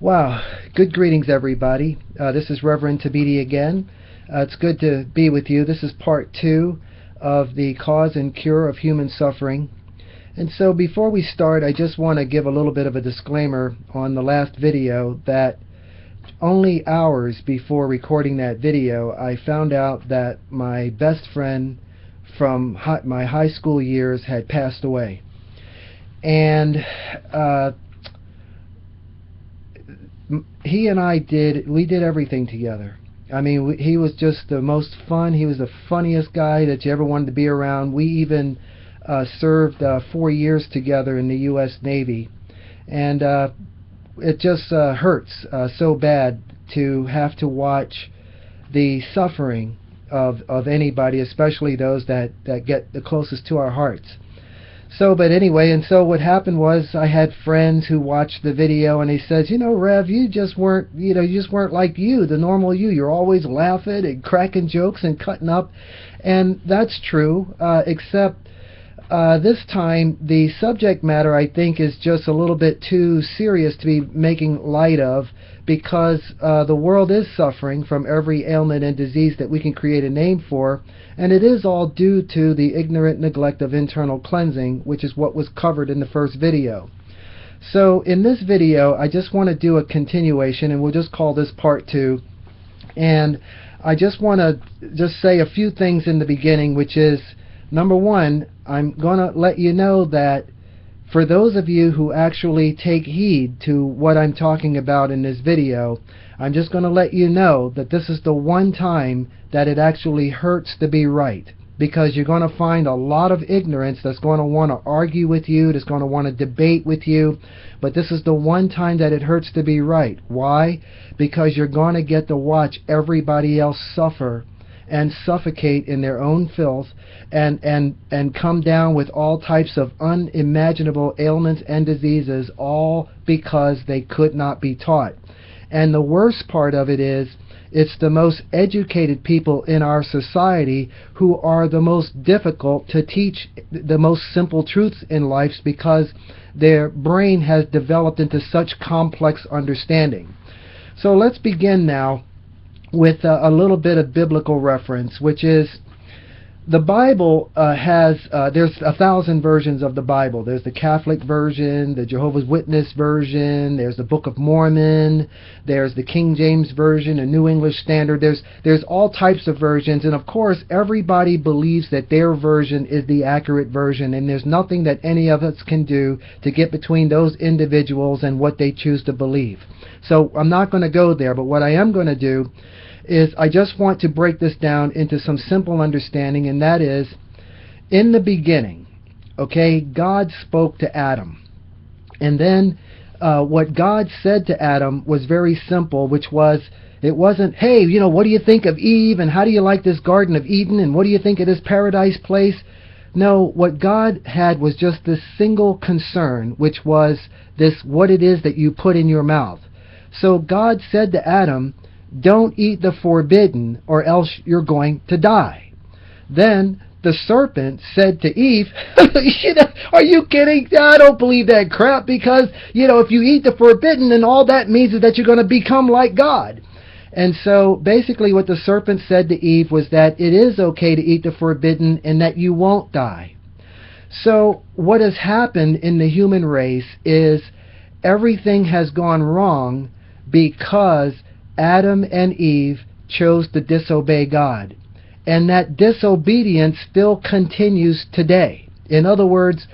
Wow, good greetings, everybody. This is Reverend Thabiti again. It's good to be with you. This is part 2 of the cause and cure of human suffering. And so before we start, I just want to give a little bit of a disclaimer on the last video that only hours before recording that video, I found out that my best friend from my high school years had passed away. And he and I did everything together. I mean, he was just the most fun. He was the funniest guy that you ever wanted to be around. We even served 4 years together in the U.S. Navy. And it just hurts so bad to have to watch the suffering of anybody, especially those that get the closest to our hearts. But anyway, and so what happened was I had friends who watched the video and they said, you know, Rev, you just weren't like you, the normal you. You're always laughing and cracking jokes and cutting up. And that's true, except this time the subject matter, I think, is just a little bit too serious to be making light of, because the world is suffering from every ailment and disease that we can create a name for, and it is all due to the ignorant neglect of internal cleansing, which is what was covered in the first video. So in this video, I just want to do a continuation, and we'll just call this part 2. And I just want to say a few things in the beginning, which is, number one, I'm going to let you know that for those of you who actually take heed to what I'm talking about in this video, I'm just going to let you know that this is the one time that it actually hurts to be right, because you're going to find a lot of ignorance that's going to want to argue with you, that's going to want to debate with you, but this is the one time that it hurts to be right. Why? Because you're going to get to watch everybody else suffer and suffocate in their own filth and come down with all types of unimaginable ailments and diseases, all because they could not be taught. And the worst part of it is, it's the most educated people in our society who are the most difficult to teach the most simple truths in life, because their brain has developed into such complex understanding. So let's begin now with a little bit of biblical reference, which is the Bible there's 1,000 versions of the Bible. There's the Catholic version, the Jehovah's Witness version, there's the Book of Mormon, there's the King James version, a New English Standard. There's all types of versions, and of course everybody believes that their version is the accurate version, and there's nothing that any of us can do to get between those individuals and what they choose to believe. So I'm not going to go there, but what I am going to do is I just want to break this down into some simple understanding, and that is, in the beginning, okay, God spoke to Adam. And then what God said to Adam was very simple, which was, it wasn't, hey, you know, what do you think of Eve, and how do you like this Garden of Eden, and what do you think of this paradise place? No, what God had was just this single concern, which was this, what it is that you put in your mouth. So God said to Adam, don't eat the forbidden, or else you're going to die. Then the serpent said to Eve, are you kidding? I don't believe that crap, because, you know, if you eat the forbidden, then all that means is that you're going to become like God. And so basically what the serpent said to Eve was that it is okay to eat the forbidden and that you won't die. So what has happened in the human race is everything has gone wrong because Adam and Eve chose to disobey God. And that disobedience still continues today. In other words,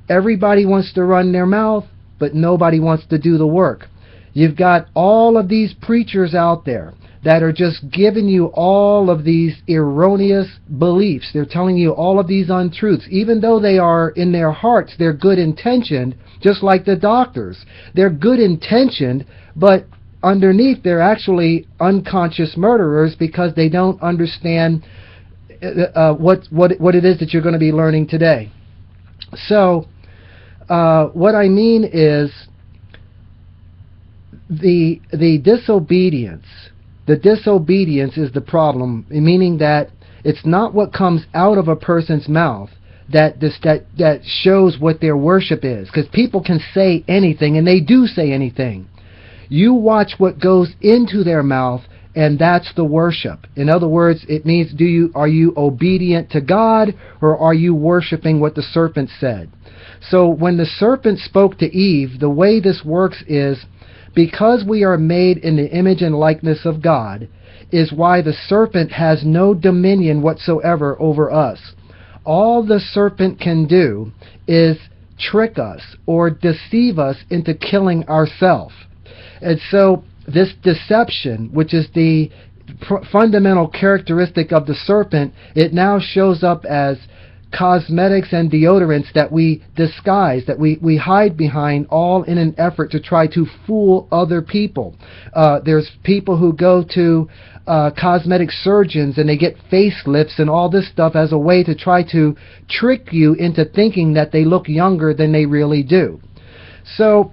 everybody wants to run their mouth, but nobody wants to do the work. You've got all of these preachers out there that are just giving you all of these erroneous beliefs. They're telling you all of these untruths, even though they are, in their hearts, they're good intentioned, just like the doctors. They're good intentioned, but underneath they're actually unconscious murderers, because they don't understand what it is that you're going to be learning today. So what I mean is the disobedience is the problem, meaning that it's not what comes out of a person's mouth that shows what their worship is, because people can say anything, and they do say anything. You watch what goes into their mouth, and that's the worship. In other words, it means are you obedient to God, or are you worshiping what the serpent said? So when the serpent spoke to Eve, the way this works is, because we are made in the image and likeness of God, is why the serpent has no dominion whatsoever over us. All the serpent can do is trick us or deceive us into killing ourselves. And so this deception, which is the fundamental characteristic of the serpent, it now shows up as cosmetics and deodorants that we disguise, that we hide behind, all in an effort to try to fool other people. There's people who go to cosmetic surgeons and they get facelifts and all this stuff as a way to try to trick you into thinking that they look younger than they really do. So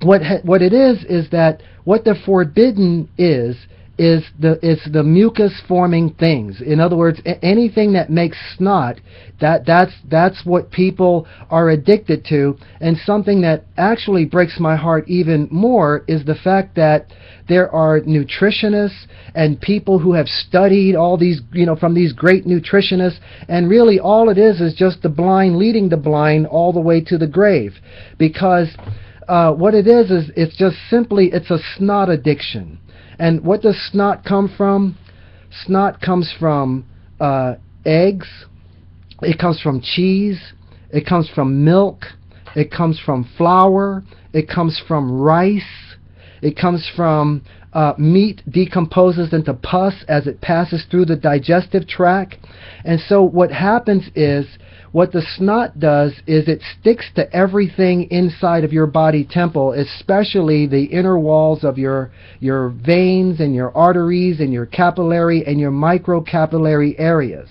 what it is that what the forbidden is the mucus forming things. In other words, anything that makes snot, that's what people are addicted to. And something that actually breaks my heart even more is the fact that there are nutritionists and people who have studied all these, from these great nutritionists, and really all it is just the blind leading the blind all the way to the grave. Because what it is it's just simply, it's a snot addiction. And what does snot come from? Snot comes from eggs, it comes from cheese, it comes from milk, it comes from flour, it comes from rice, it comes from meat decomposes into pus as it passes through the digestive tract. And so what happens is, what the snot does is it sticks to everything inside of your body temple, especially the inner walls of your veins and your arteries and your capillary and your microcapillary areas.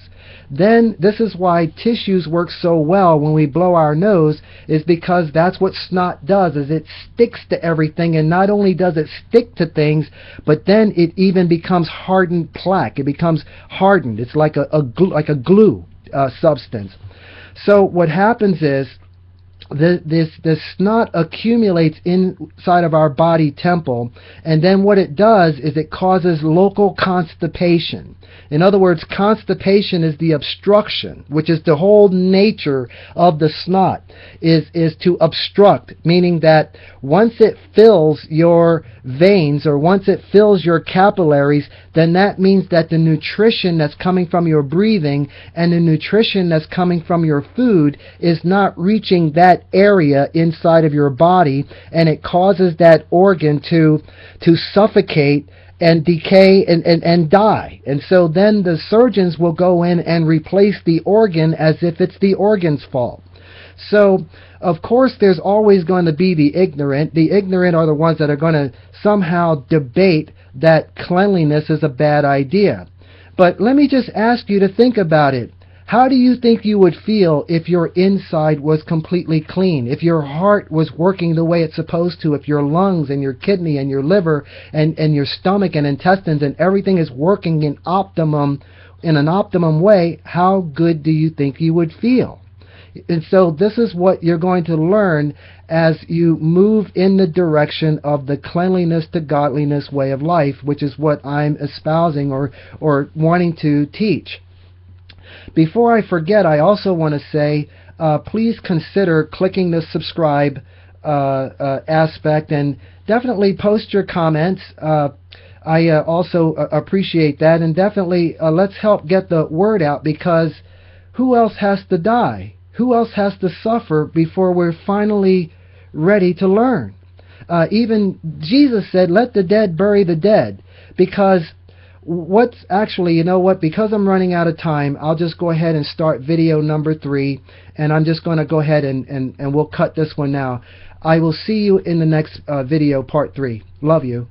Then this is why tissues work so well when we blow our nose, is because that's what snot does, is it sticks to everything. And not only does it stick to things, but then it even becomes hardened plaque. It becomes hardened. It's like a glue substance. So what happens is this snot accumulates inside of our body temple, and then what it does is it causes local constipation. In other words, constipation is the obstruction, which is the whole nature of the snot, is to obstruct, meaning that once it fills your veins or once it fills your capillaries, then that means that the nutrition that's coming from your breathing and the nutrition that's coming from your food is not reaching that area inside of your body, and it causes that organ to suffocate and decay and die. And so then the surgeons will go in and replace the organ as if it's the organ's fault. So, of course, there's always going to be the ignorant. The ignorant are the ones that are going to somehow debate that cleanliness is a bad idea. But let me just ask you to think about it. How do you think you would feel if your inside was completely clean, if your heart was working the way it's supposed to, if your lungs and your kidney and your liver and your stomach and intestines and everything is working in an optimum way? How good do you think you would feel? And so this is what you're going to learn as you move in the direction of the cleanliness to godliness way of life, which is what I'm espousing or wanting to teach. Before I forget, I also want to say, please consider clicking the subscribe aspect, and definitely post your comments. I also appreciate that, and definitely let's help get the word out, because who else has to die? Who else has to suffer before we're finally ready to learn? Even Jesus said, let the dead bury the dead, because what's actually, because I'm running out of time, I'll just go ahead and start video number 3, and I'm just going to go ahead and we'll cut this one now. I will see you in the next video, part 3. Love you.